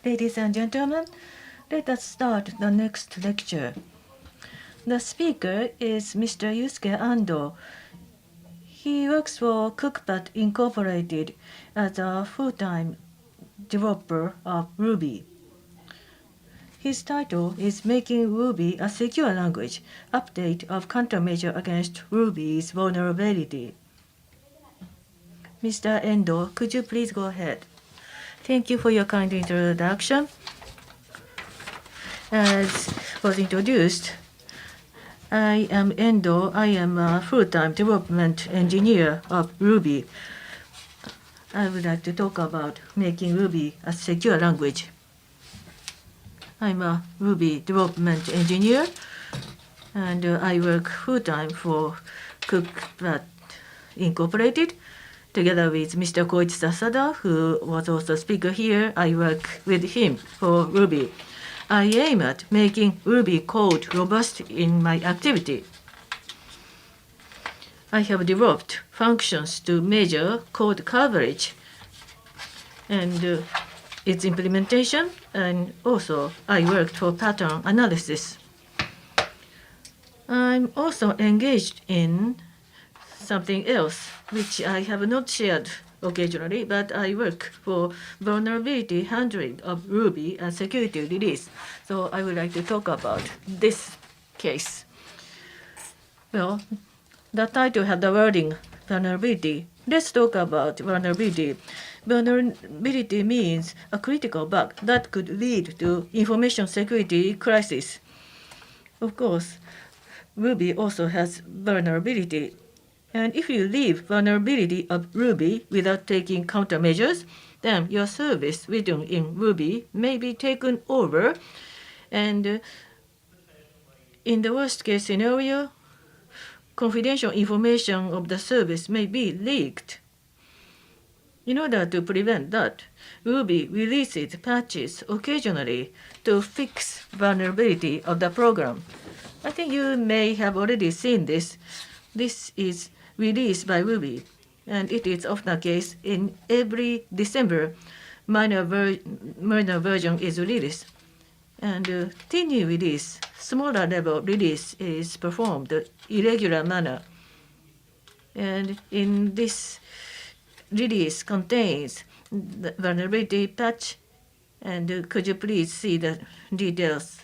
Ladies and gentlemen, let us start the next lecture. The speaker is Mr. Yusuke Endoh. He works for Cookpad Incorporated as a full-time developer of Ruby. His title is Making Ruby a Secure Language, Update of Countermeasure Against Ruby's Vulnerability. Mr. Endoh, could you please go ahead? Thank you for your kind introduction. As was introduced, I am Endoh. I am a full-time development engineer of Ruby. I would like to talk about making Ruby a secure language. I'm a Ruby development engineer, and I work full-time for Cookpad Incorporated. Together with Mr. Koichi Sasada, who was also a speaker here, I work with him for Ruby. I aim at making Ruby code robust in my activity. I have developed functions to measure code coverage and its implementation, and also I worked for pattern analysis. I'm also engaged in something else, which I have not shared occasionally, but I work for vulnerability handling of Ruby and security release. So I would like to talk about this case. Well, the title had the wording vulnerability. Let's talk about vulnerability. Vulnerability means a critical bug that could lead to information security crisis. Of course, Ruby also has vulnerability. And if you leave vulnerability of Ruby without taking countermeasures, then your service written in Ruby may be taken over, and in the worst case scenario, confidential information of the service may be leaked. In order to prevent that, Ruby releases patches occasionally to fix vulnerability of the program. I think you may have already seen this. This is released by Ruby, and it is often the case in every December. Minor version is released, and tiny release, smaller level release is performed irregular manner. And in this release contains the vulnerability patch, and could you please see the details?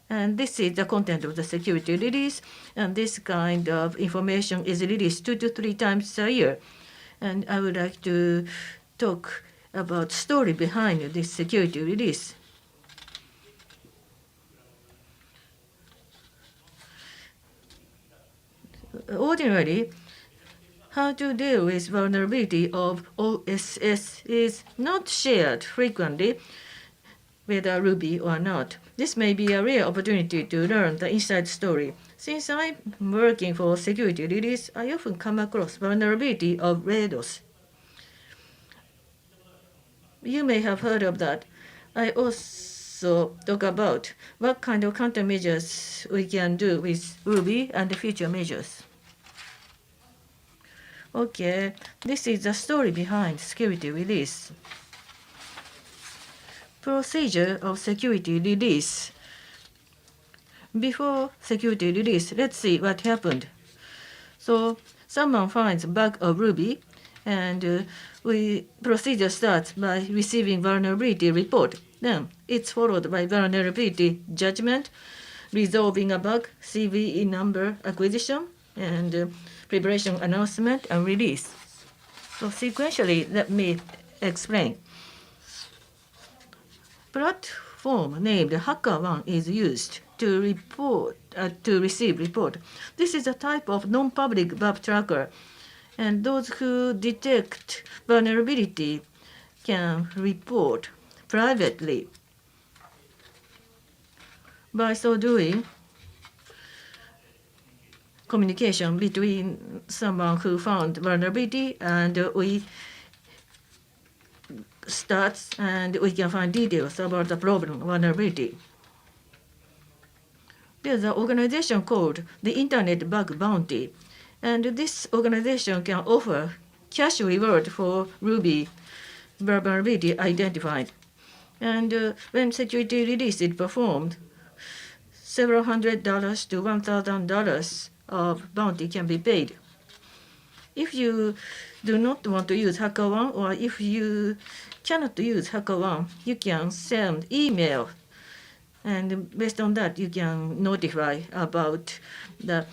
And this is the content of the security release, and this kind of information is released 2 to 3 times a year. And I would like to talk about story behind this security release. Ordinarily, how to deal with vulnerability of OSS is not shared frequently, whether Ruby or not. This may be a rare opportunity to learn the inside story. Since I'm working for security release, I often come across vulnerability of RAIDs. You may have heard of that. I also talk about what kind of countermeasures we can do with Ruby and the future measures. Okay, this is the story behind security release. Procedure of security release. Before security release, let's see what happened. So someone finds a bug of Ruby, and procedure starts by receiving vulnerability report. Then it's followed by vulnerability judgment, resolving a bug, CVE number acquisition, and preparation announcement and release. So sequentially, let me explain. Platform named HackerOne is used to receive report. This is a type of non-public bug tracker, and those who detect vulnerability can report privately. By so doing, communication between someone who found vulnerability and we starts, and we can find details about the problem vulnerability. There's an organization called the Internet Bug Bounty, and this organization can offer cash reward for Ruby vulnerability identified. And when security release is performed, several $100 to $1,000 of bounty can be paid. If you do not want to use HackerOne, or if you cannot use HackerOne, you can send email, and based on that, you can notify about the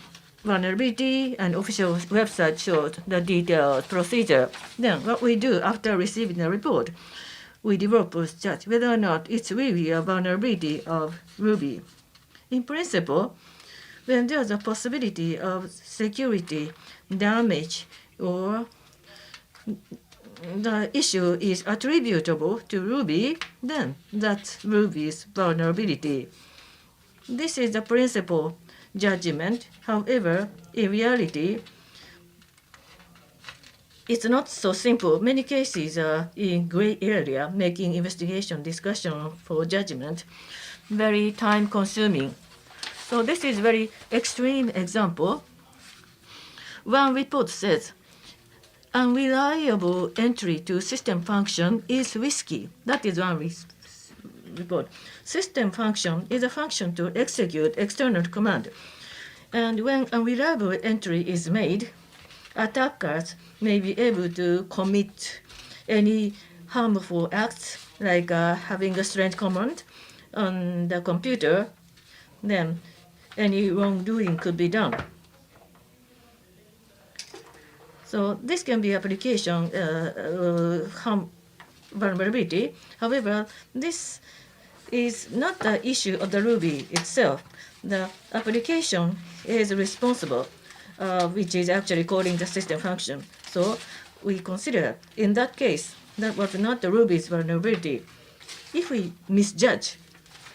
vulnerability, and official website shows the detailed procedure. Then what we do after receiving the report, we developers judge whether or not it's really a vulnerability of Ruby. In principle, when there's a possibility of security damage or the issue is attributable to Ruby, then that's Ruby's vulnerability. This is the principal judgment. However, in reality, it's not so simple. Many cases are in gray area, making investigation discussion for judgment very time-consuming. So this is very extreme example. One report says, unreliable entry to system function is risky. That is one report. System function is a function to execute external command. And when unreliable entry is made, attackers may be able to commit any harmful acts, like having a strange command on the computer. Then any wrongdoing could be done. So this can be application vulnerability. However, this is not the issue of the Ruby itself. The application is responsible, which is actually calling the system function. So we consider in that case that was not the Ruby's vulnerability. If we misjudge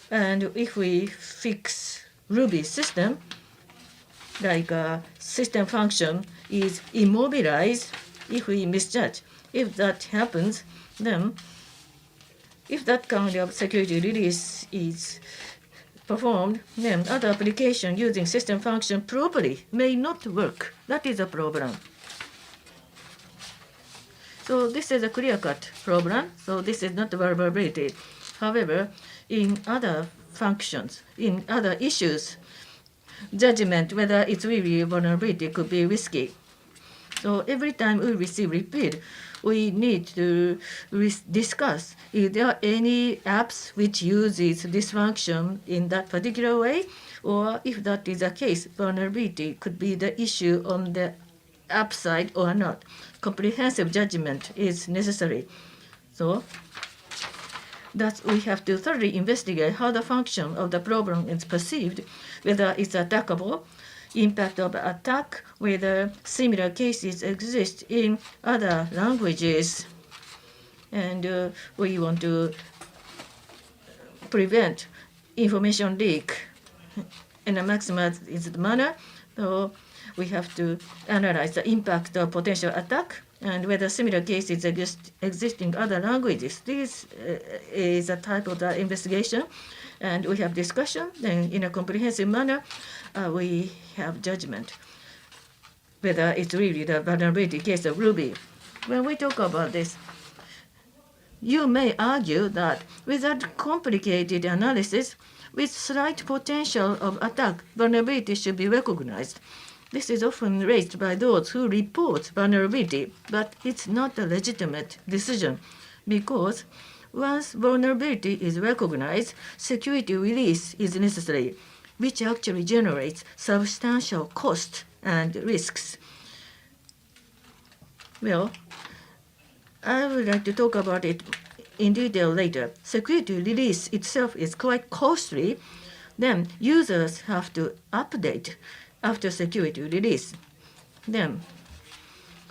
and if we fix Ruby system, like system function is immobilized, if we misjudge, if that happens, then if that kind of security release is performed, then other application using system function properly may not work. That is a problem. So this is a clear-cut problem. So this is not vulnerability. However, in other functions, in other issues, judgment whether it's really a vulnerability could be risky. So every time we receive repeat, we need to discuss if there are any apps which uses this function in that particular way, or if that is the case, vulnerability could be the issue on the app side or not. Comprehensive judgment is necessary. So that we have to thoroughly investigate how the function of the problem is perceived, whether it's attackable, impact of attack, whether similar cases exist in other languages. And we want to prevent information leak in a maximized manner. So we have to analyze the impact of potential attack and whether similar cases exist in other languages. This is a type of the investigation. And we have discussion, then in a comprehensive manner, we have judgment, whether it's really the vulnerability case of Ruby. When we talk about this, you may argue that without complicated analysis, with slight potential of attack, vulnerability should be recognized. This is often raised by those who report vulnerability, but it's not a legitimate decision, because once vulnerability is recognized, security release is necessary, which actually generates substantial cost and risks. Well, I would like to talk about it in detail later. Security release itself is quite costly. Then users have to update after security release. Then,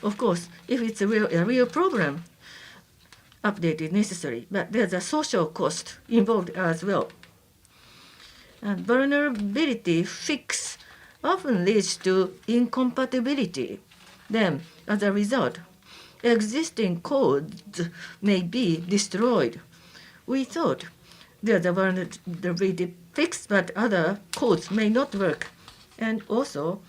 of course, if it's a real problem, update is necessary, but there's a social cost involved as well. And vulnerability fix often leads to incompatibility. Then, as a result, existing codes may be destroyed. We thought there's a vulnerability fix, but other codes may not work. And also,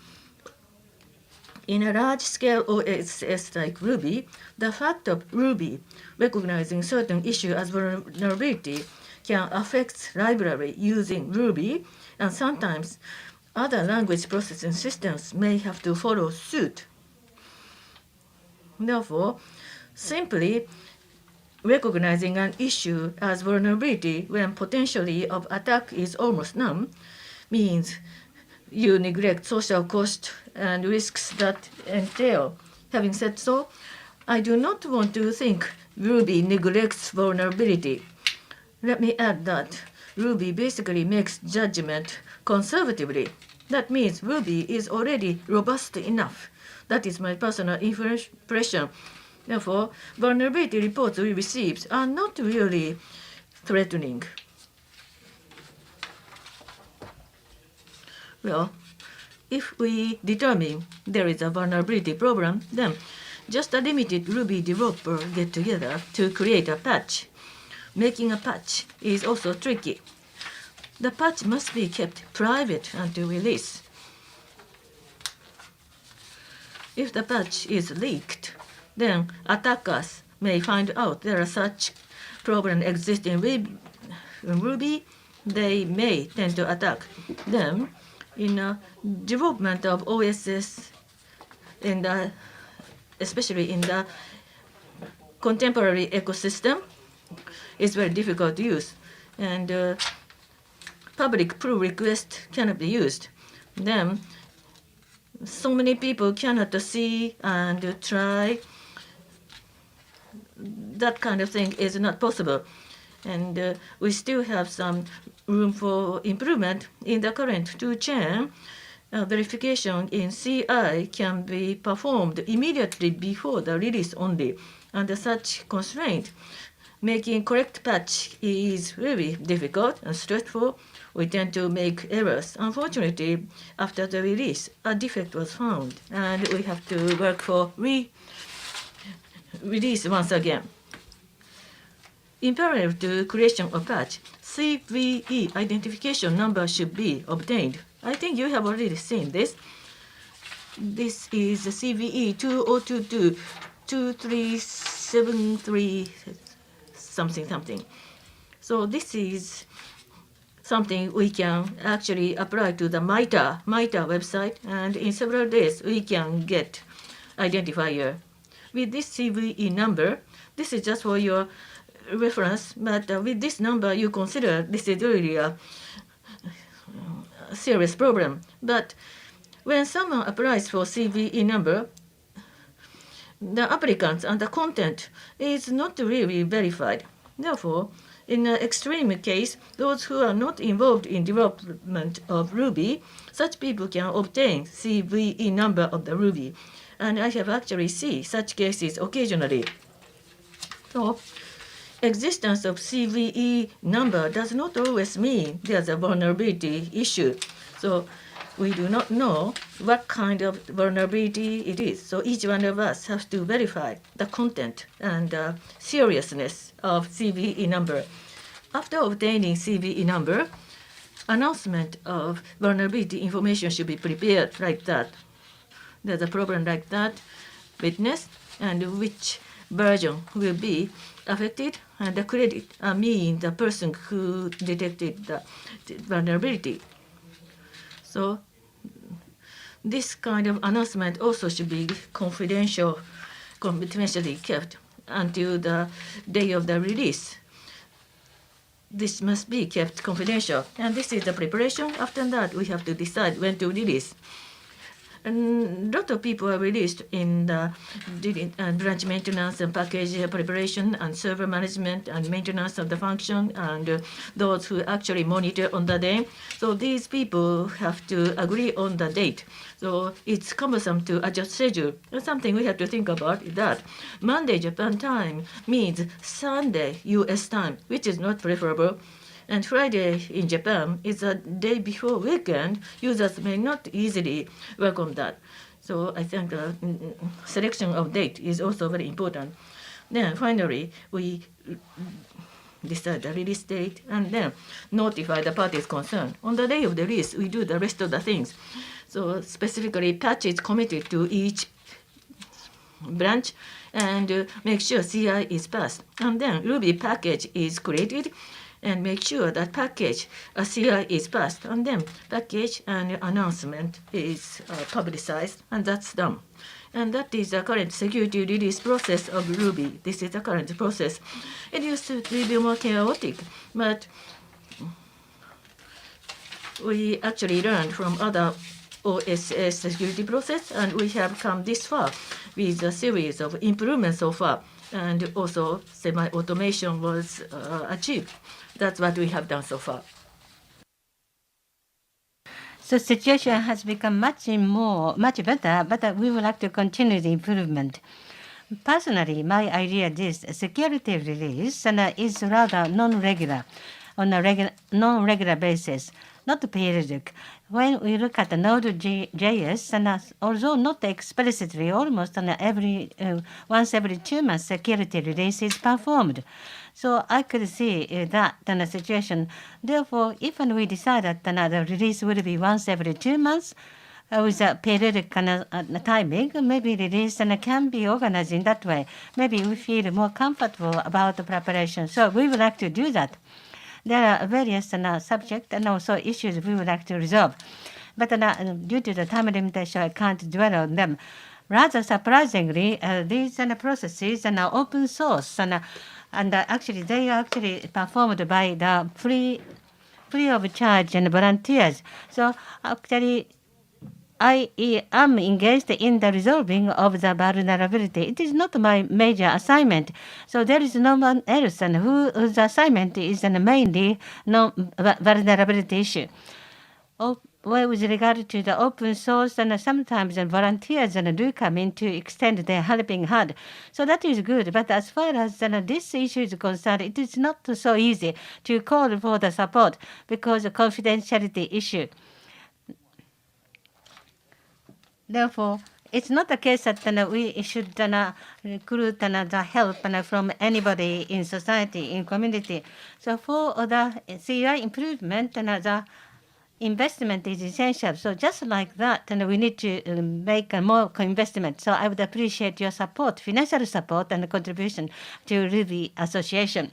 In a large-scale OSS like Ruby, the fact of Ruby recognizing certain issue as vulnerability can affect library using Ruby, and sometimes other language processing systems may have to follow suit. Therefore, simply recognizing an issue as vulnerability when potentially of attack is almost none means you neglect social cost and risks that entail. Having said so, I do not want to think Ruby neglects vulnerability. Let me add that Ruby basically makes judgment conservatively. That means Ruby is already robust enough. That is my personal impression. Therefore, vulnerability reports we receive are not really threatening. Well, if we determine there is a vulnerability problem, then just a limited Ruby developer get together to create a patch. Making a patch is also tricky. The patch must be kept private until release. If the patch is leaked, then attackers may find out there are such problems exist in Ruby. They may tend to attack. Then, in the development of OSS, especially in the contemporary ecosystem, it's very difficult to use, and public pull request cannot be used. Then, so many people cannot see and try. That kind of thing is not possible, and we still have some room for improvement in the current toolchain. Verification in CI can be performed immediately before the release only. Under such constraint, making correct patch is really difficult and stressful. We tend to make errors. Unfortunately, after the release, a defect was found, and we have to work for release once again. In parallel to creation of patch, CVE identification number should be obtained. I think you have already seen this. This is CVE 2022 2373 something. So this is something we can actually apply to the MITRE website, and in several days we can get identifier. With this CVE number, this is just for your reference, but with this number you consider this is really a serious problem. But when someone applies for CVE number, the applicants and the content is not really verified. Therefore, in an extreme case, those who are not involved in development of Ruby, such people can obtain CVE number of the Ruby. And I have actually seen such cases occasionally. So, existence of CVE number does not always mean there's a vulnerability issue. So we do not know what kind of vulnerability it is. So each one of us has to verify the content and seriousness of CVE number. After obtaining CVE number, announcement of vulnerability information should be prepared like that. There's a problem like that, witness, and which version will be affected, and the credit mean the person who detected the vulnerability. So this kind of announcement also should be confidentially kept until the day of the release. This must be kept confidential, and this is the preparation. After that, we have to decide when to release. And a lot of people are released in the branch maintenance and package preparation and server management and maintenance of the function, and those who actually monitor on the day. So these people have to agree on the date. So it's cumbersome to adjust schedule. And something we have to think about is that Monday Japan time means Sunday US time, which is not preferable. And Friday in Japan is a day before weekend. Users may not easily work on that. So I think selection of date is also very important. Then finally, we decide the release date and then notify the parties concerned. On the day of the release, we do the rest of the things. So specifically patches committed to each branch and make sure CI is passed. And then Ruby package is created and make sure that package CI is passed. And then package and announcement is publicized, and that's done. And that is the current security release process of Ruby. This is the current process. It used to be more chaotic, but we actually learned from other OSS security process, and we have come this far with a series of improvements so far, and also semi-automation was achieved. That's what we have done so far. So situation has become much better, but we would like to continue the improvement. Personally, my idea is security release is rather non-regular, on a non-regular basis, not periodic. When we look at the Node.js, and although not explicitly, almost once every 2 months, security release is performed. So I could see that in a situation. Therefore, if we decide that the release will be once every 2 months, with a periodic timing, maybe release can be organized in that way. Maybe we feel more comfortable about the preparation. So we would like to do that. There are various subjects and also issues we would like to resolve. But due to the time limitation, I can't dwell on them. Rather surprisingly, these processes are open source, and actually they are performed by the free of charge and volunteers. So actually, I am engaged in the resolving of the vulnerability. It is not my major assignment. So there is no one else whose assignment is mainly vulnerability issue. Well, with regard to the open source, and sometimes volunteers do come in to extend their helping hand. So that is good. But as far as this issue is concerned, it is not so easy to call for the support because of confidentiality issue. Therefore, it's not the case that we should recruit the help from anybody in society, in community. So for the CI improvement, the investment is essential. So just like that, we need to make more investment. So I would appreciate your support, financial support and contribution to Ruby Association.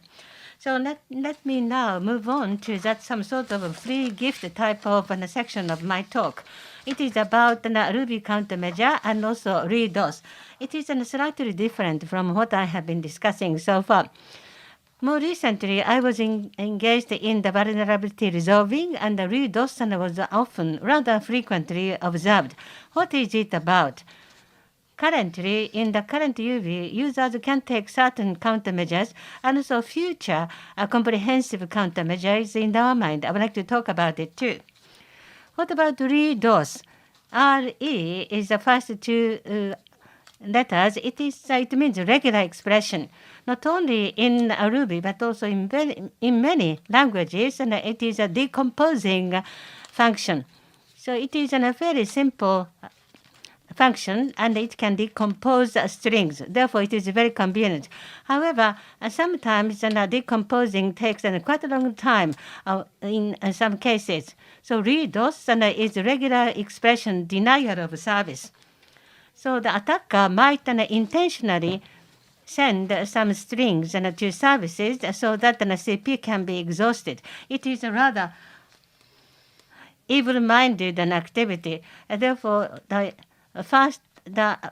So let me now move on to that some sort of a free gift type of section of my talk. It is about Ruby countermeasure and also ReDOS. It is slightly different from what I have been discussing so far. More recently, I was engaged in the vulnerability resolving, and the ReDOS was often, rather frequently observed. What is it about? Currently, in the current UV, users can take certain countermeasures and also future comprehensive countermeasures in their mind. I would like to talk about it too. What about ReDOS? RE is the first two letters. It means regular expression, not only in Ruby but also in many languages, and it is a decomposing function. So it is a very simple function, and it can decompose strings. Therefore, it is very convenient. However, sometimes decomposing takes quite a long time in some cases. So ReDOS is regular expression denial of service. So the attacker might intentionally send some strings to services so that the CPU can be exhausted. It is a rather evil-minded activity. Therefore, the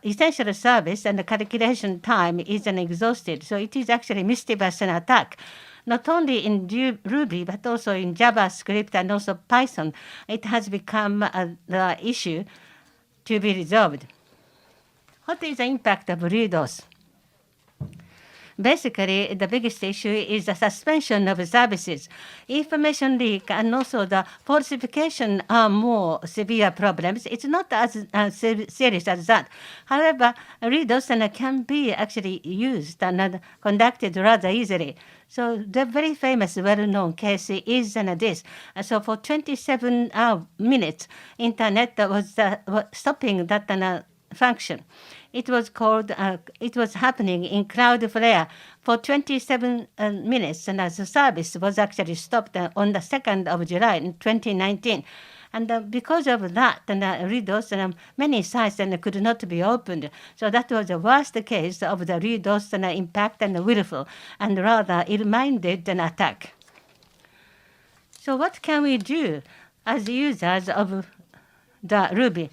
essential service and the calculation time is exhausted. So it is actually mischievous attack. Not only in Ruby, but also in JavaScript and also Python, it has become the issue to be resolved. What is the impact of ReDOS? Basically, the biggest issue is the suspension of services. Information leak and also the falsification are more severe problems. It's not as serious as that. However, ReDOS can be actually used and conducted rather easily. So the very famous, well-known case is this. So for 27 minutes, internet was stopping that function. It was happening in Cloudflare for 27 minutes, and the service was actually stopped on the 2nd of July in 2019. And because of that, redos, many sites could not be opened. So that was the worst case of the redos impact and willful, and rather ill-minded attack. So what can we do as users of the Ruby?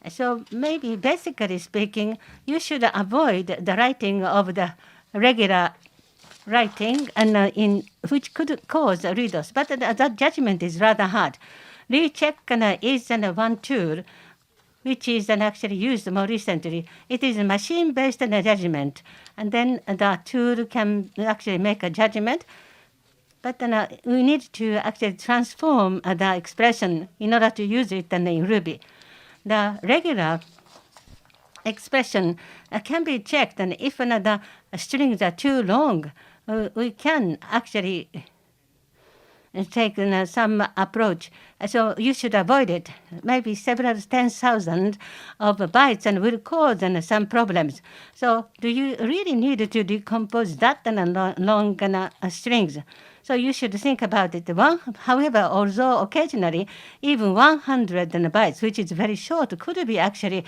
So maybe basically speaking, you should avoid the writing of the regular writing and in which could cause redos. But that judgment is rather hard. Recheck is one tool which is actually used more recently. It is a machine-based judgment, and then the tool can actually make a judgment. But we need to actually transform the expression in order to use it in Ruby. The regular expression can be checked, and if the strings are too long, we can actually take some approach. So you should avoid it. Maybe several 10,000 of bytes and will cause some problems. So do you really need to decompose that long strings? So you should think about it. However, although occasionally even 100 bytes, which is very short, could be actually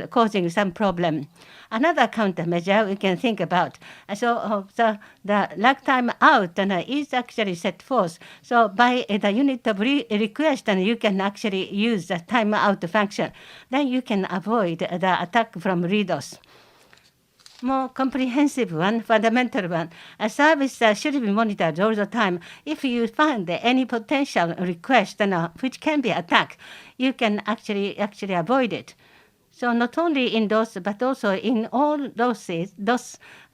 causing some problem. Another countermeasure we can think about. So the lag time out is actually set forth. So by the unit of request, you can actually use the timeout function. Then you can avoid the attack from redos. More comprehensive one, fundamental one. A service should be monitored all the time. If you find any potential request which can be attacked, you can actually avoid it. So not only in those, but also in all those.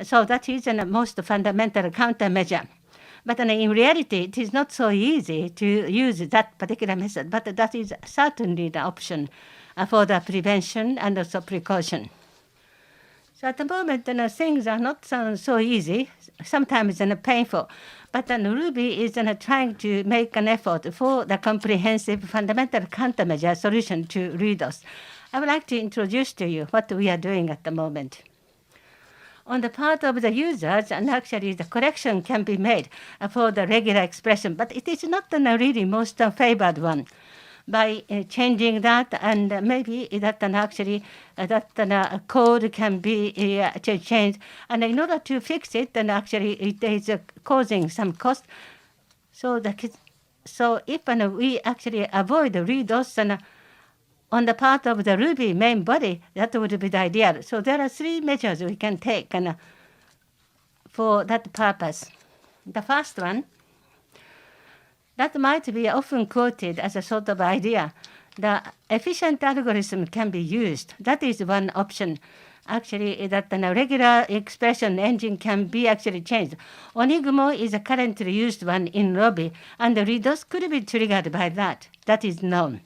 So that is the most fundamental countermeasure. But in reality, it is not so easy to use that particular method. But that is certainly the option for the prevention and also precaution. So at the moment, things are not so easy, sometimes painful. But Ruby is trying to make an effort for the comprehensive fundamental countermeasure solution to redos. I would like to introduce to you what we are doing at the moment. On the part of the users, and actually the correction can be made for the regular expression, but it is not really most favored one. By changing that, and maybe that actually that code can be changed, and in order to fix it, and actually it is causing some cost. So if we actually avoid redos on the part of the Ruby main body, that would be the ideal. So there are 3 measures we can take for that purpose. The first one, that might be often quoted as a sort of idea. The efficient algorithm can be used. That is one option. Actually, that a regular expression engine can be actually changed. Onigumo is a currently used one in Ruby, and the redos could be triggered by that. That is known.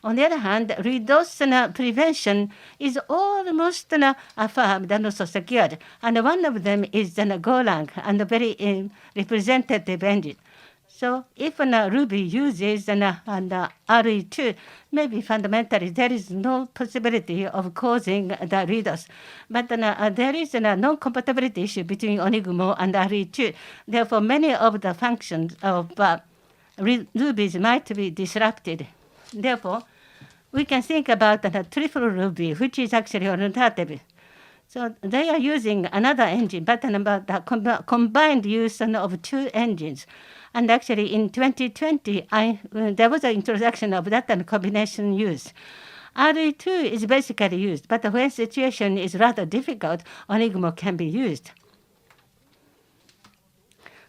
On the other hand, redos prevention is almost affirmed and also secured. And one of them is Golang, and a very representative engine. So if Ruby uses RE2, maybe fundamentally there is no possibility of causing the redos. But there is a non-compatibility issue between Onigumo and RE2. Therefore, many of the functions of Ruby might be disrupted. Therefore, we can think about triple Ruby, which is actually an alternative. So they are using another engine, but the combined use of 2 engines. And actually in 2020, there was an introduction of that combination use. RE2 is basically used, but when situation is rather difficult, Onigumo can be used.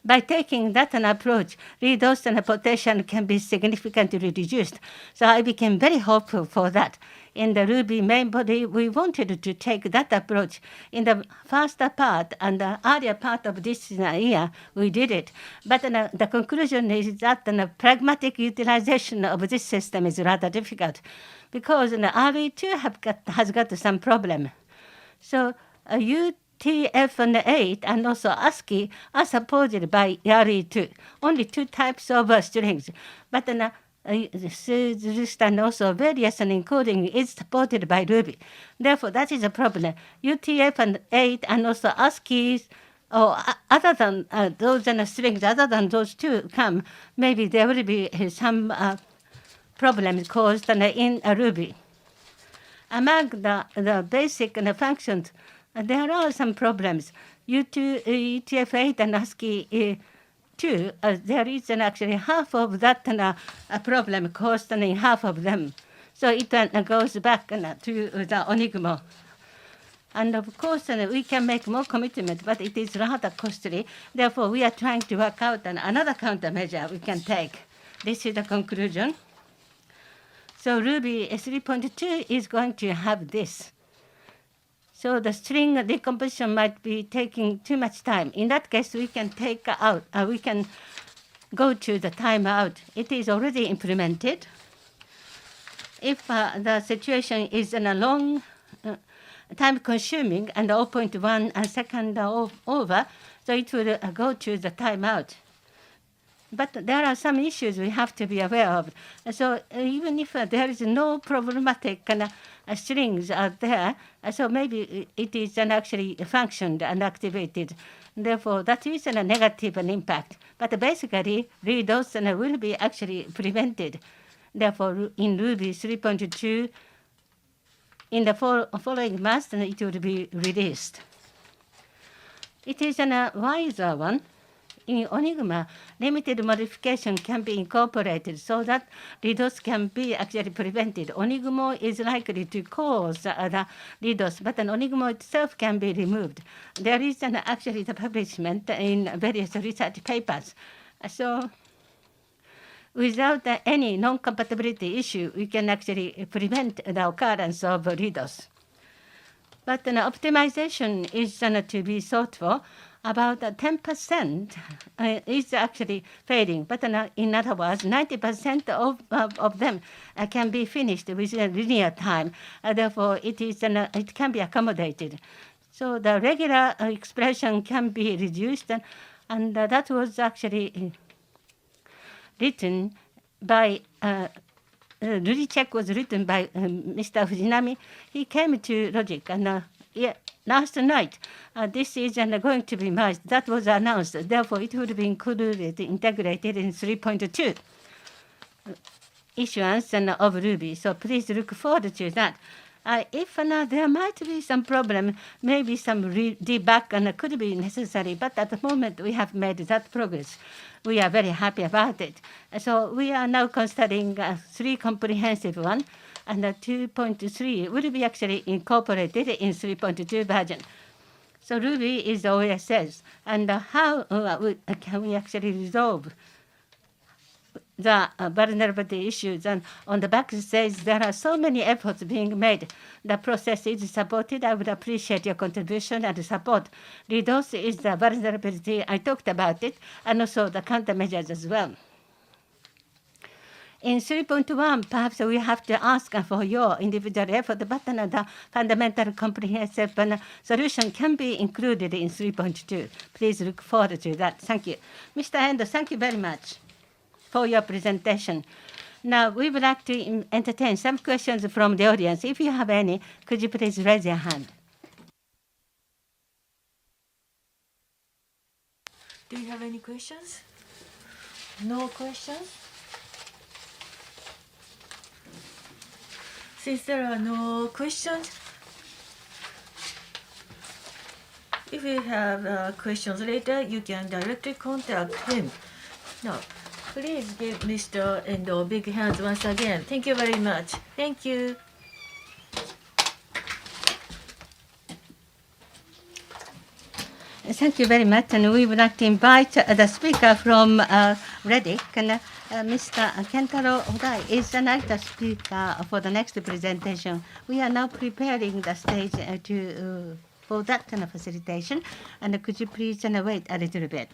By taking that approach, redos potential can be significantly reduced. So I became very hopeful for that. In the Ruby main body, we wanted to take that approach. In the first part and the earlier part of this year, we did it. But the conclusion is that the pragmatic utilization of this system is rather difficult because RE2 has got some problem. So UTF-8 and also ASCII are supported by RE2, only 2 types of strings. But and also various encoding is supported by Ruby. Therefore, that is a problem. UTF-8 and also ASCII, or other than those strings, other than those 2 come, maybe there will be some problems caused in Ruby. Among the basic functions, there are some problems. UTF-8 and ASCII 2, there is actually half of that problem caused in half of them. So it goes back to the Onigmo. And of course, we can make more commitment, but it is rather costly. Therefore, we are trying to work out another countermeasure we can take. This is the conclusion. So Ruby 3.2 is going to have this. So the string decomposition might be taking too much time. In that case, we can take out, we can go to the timeout. It is already implemented. If the situation is in a long time-consuming and 0.1 second over, so it will go to the timeout. But there are some issues we have to be aware of. So even if there is no problematic strings out there, so maybe it is actually functioned and activated. Therefore, that is a negative impact. But basically, redos will be actually prevented. Therefore, in Ruby 3.2, in the following month, it will be released. It is a wiser one. In Onigma, limited modification can be incorporated so that redos can be actually prevented. Onigmo is likely to cause the redos, but an Onigmo itself can be removed. There is actually the publishment in various research papers. So without any non-compatibility issue, we can actually prevent the occurrence of redos. But optimization is to be sought for. About 10% is actually failing, but in other words, 90% of them can be finished within a linear time. Therefore, it can be accommodated. So the regular expression can be reduced, and that was actually written by RubyCheck was written by Mr. Fujinami. He came to Logic, and last night, this is going to be merged. That was announced. Therefore, it would be included, integrated in 3.2 issuance of Ruby. So please look forward to that. If there might be some problem, maybe some debug could be necessary, but at the moment we have made that progress. We are very happy about it. So we are now considering 3 comprehensive one, and 2.3 will be actually incorporated in 3.2 version. So Ruby is OSS, and how can we actually resolve the vulnerability issues? And on the back it says there are so many efforts being made. The process is supported. I would appreciate your contribution and support. redos is the vulnerability. I talked about it, and also the countermeasures as well. In 3.1, perhaps we have to ask for your individual effort, but the fundamental comprehensive solution can be included in 3.2. Please look forward to that. Thank you. Mr. Endoh, thank you very much for your presentation. Now, we would like to entertain some questions from the audience. If you have any, could you please raise your hand? Do you have any questions? No questions? Since there are no questions, if you have questions later, you can directly contact him. Now, please give Mr. Endoh big hands once again. Thank you very much. Thank you. Thank you very much, and we would like to invite the speaker from Reddick, and Mr. Kentaro Odai is the speaker for the next presentation. We are now preparing the stage for that facilitation, and could you please wait a little bit?